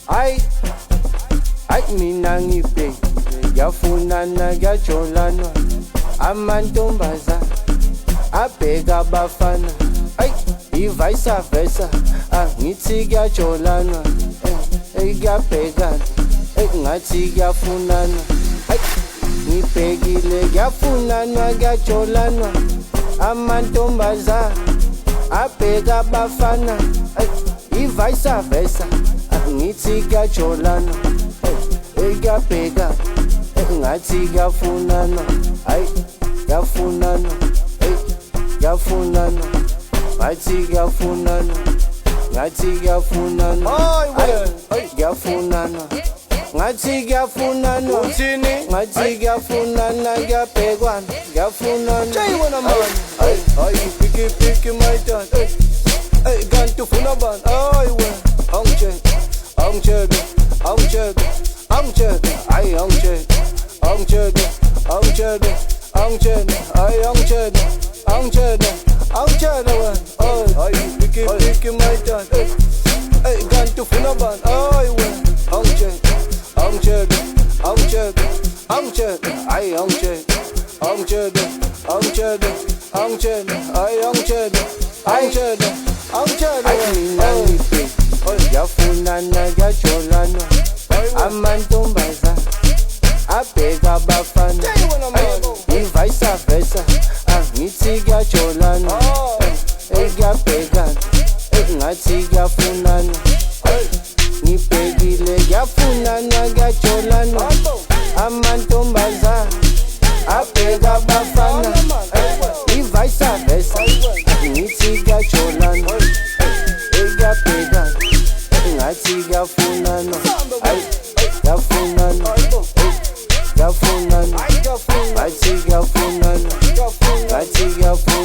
Ay, ay mina ngibhekile yafunana yajolana amantombazana abheka abafana ay vice versa angithi kuyajolana kuyabhekana ngathi kuyafunana ay ngibhekile yafunana kuyajolana amantombazana abheka abafana ay vice versa ngithi kuyajolana kuyabheka ngathi kuyafunana ay kuyafunana kuyafunana ngathi kuyafunana ngathi kuyafunana ay kuyafunana ngathi kuyafunana uthini ngathi kuyafunana kuyabhekwana kuyafunana Jayibona man ay piki my dad ay kanti ufuna bani ay wena angitshela ay angitshela wena ay piki my dad ay kanti ufuna bani ay wena angitshela ay angitshela mina ngibheke yafunana yajolana amantombazana abheka abafana vice versa ngithi kuyajolana kuyabhekana ngathi kuyafunana ngibhekile yafunana kuyajolana amantombazana abheka abafana vice versa ngithi kuyajolana kuyabhekana ngathi kuyafunana ay kuyafunana ngathi kuyafunana ngathi kuyafunana